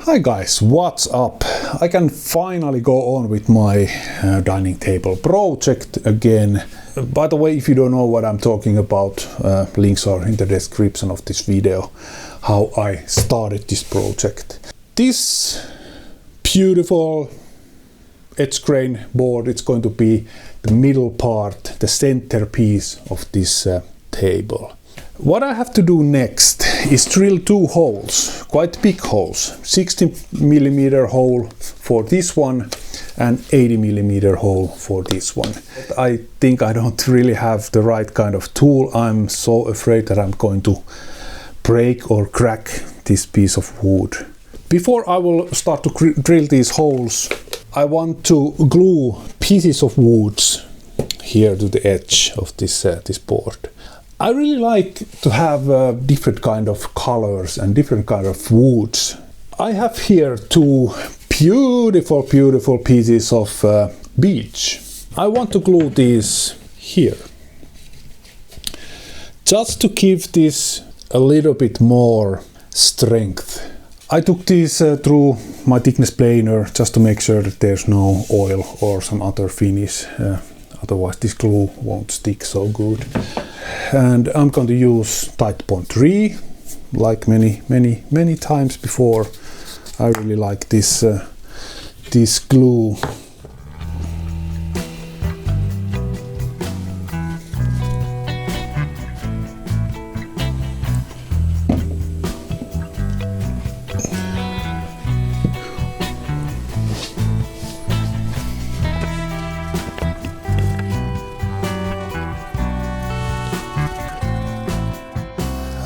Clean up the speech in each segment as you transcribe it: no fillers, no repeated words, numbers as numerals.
Hi guys, what's up? I can finally go on with my dining table project again. By the way, if you don't know what I'm talking about, links are in the description of this video, how I started this project. This beautiful edge grain board, it's going to be the middle part, the centerpiece of this table. What I have to do next is drill two holes, quite big holes, 60mm hole for this one and 80mm hole for this one. I think I don't really have the right kind of tool. I'm so afraid that I'm going to break or crack this piece of wood. Before I will start to drill these holes, I want to glue pieces of woods here to the edge of this board. I really like to have different kind of colors and different kind of woods. I have here two beautiful pieces of beech. I want to glue these here, just to give this a little bit more strength. I took these through my thickness planer just to make sure that there's no oil or some other finish. Otherwise this glue won't stick so good. And I'm going to use Titebond 3, like many times before. I really like this glue.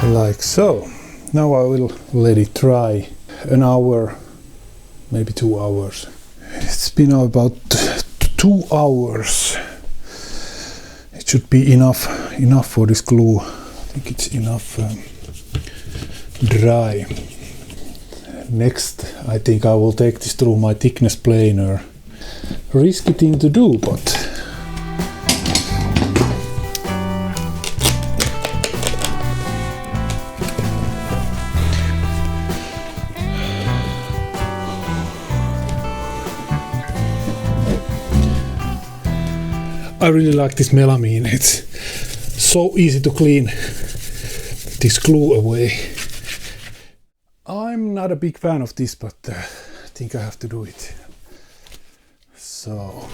Like so. Now I will let it dry an hour, maybe 2 hours. It's been about 2 hours. It should be enough for this glue. I think it's enough dry. Next, I think I will take this through my thickness planer. Risky thing to do, but I really like this melamine. It's so easy to clean this glue away. I'm not a big fan of this, but I think I have to do it. So.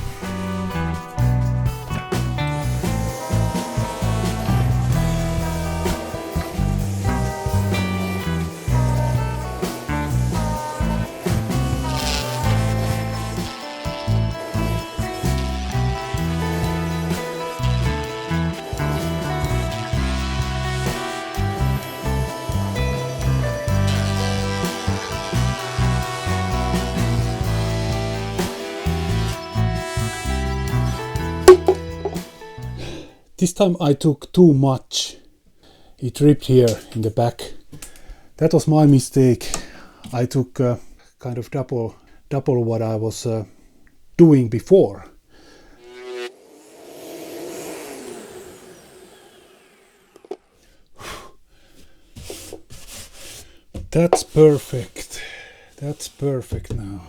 This time I took too much. It ripped here in the back. That was my mistake. I took kind of double what I was doing before. That's perfect. That's perfect now.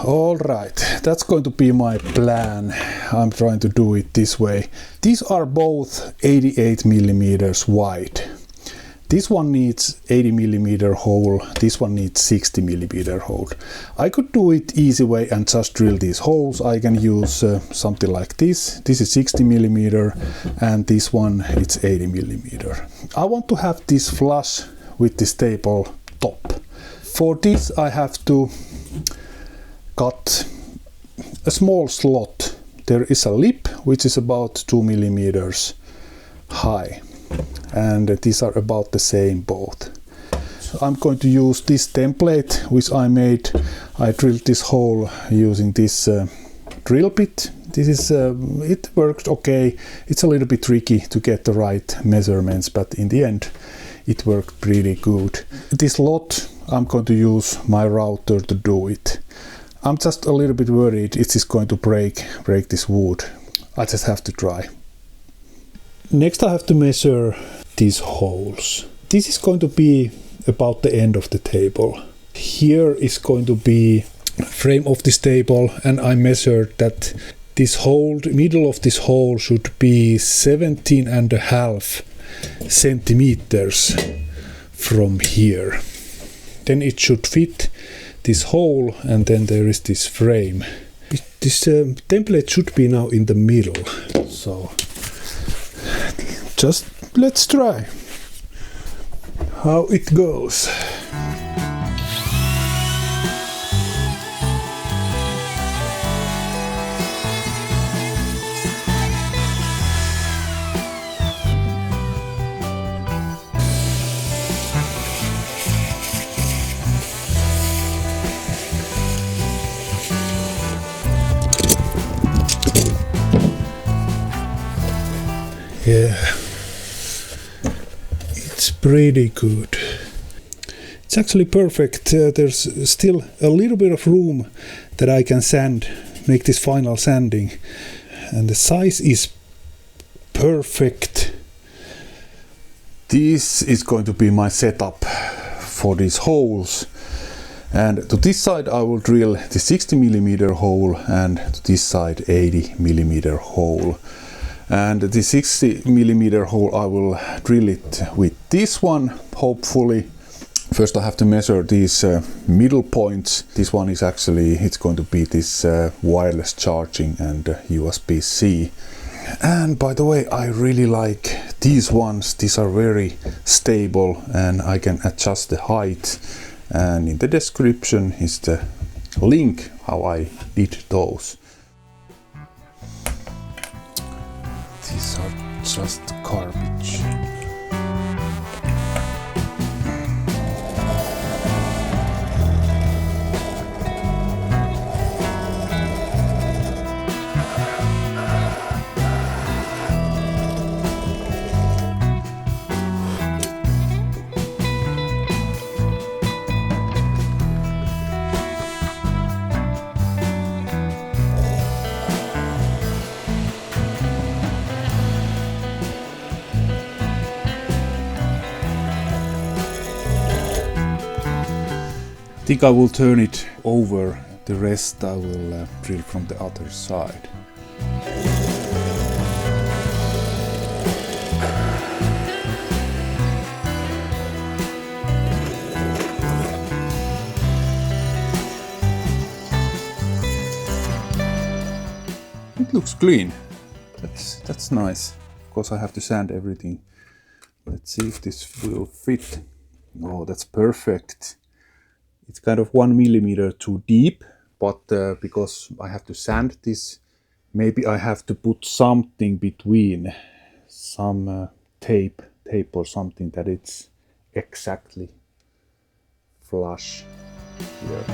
All right, that's going to be my plan. I'm trying to do it this way. These are both 88mm wide. This one needs 80mm hole, this one needs 60mm hole. I could do it easy way and just drill these holes. I can use something like this. This is 60mm and this one it's 80mm. I want to have this flush with this table top. For this I have to cut a small slot. There is a lip which is about 2mm high, and these are about the same both. So I'm going to use this template which I made. I drilled this hole using this drill bit. This is it works okay. It's a little bit tricky to get the right measurements, but in the end it worked pretty good. This lot I'm going to use my router to do it. I'm just a little bit worried it is going to break this wood. I just have to try. Next I have to measure these holes. This is going to be about the end of the table. Here is going to be frame of this table, and I measured that this hole, middle of this hole should be 17.5 centimeters from here. Then it should fit this hole, and then there is this frame. This template should be now in the middle, so just let's try how it goes. Yeah, it's pretty good. It's actually perfect. There's still a little bit of room that I can sand, make this final sanding. And the size is perfect. This is going to be my setup for these holes. And to this side I will drill the 60mm hole, and to this side 80mm hole. And the 60mm hole I will drill it with this one, hopefully. First I have to measure these middle points. This one is actually, it's going to be this wireless charging and USB-C. And by the way, I really like these ones. These are very stable and I can adjust the height. And in the description is the link how I did those. These are just garbage. I think I will turn it over. The rest I will drill from the other side. It looks clean. That's nice. Of course I have to sand everything. Let's see if this will fit. Oh, that's perfect. It's kind of 1mm too deep, but because I have to sand this, maybe I have to put something between, some tape or something that it's exactly flush here.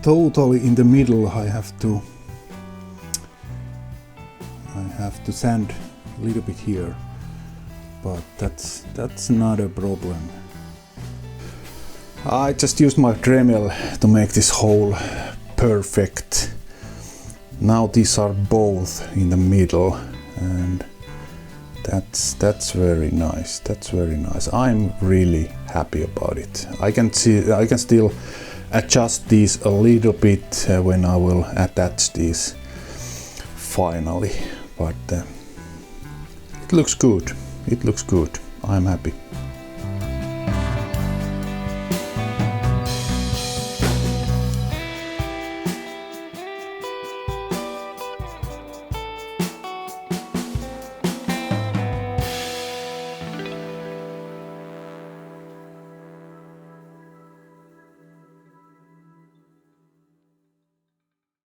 Totally in the middle. I have to sand a little bit here, but that's not a problem. I just used my Dremel to make this hole perfect. Now these are both in the middle, and that's very nice. That's very nice. I'm really happy about it. I can still adjust these a little bit when I will attach these finally, but it looks good. It looks good. I'm happy.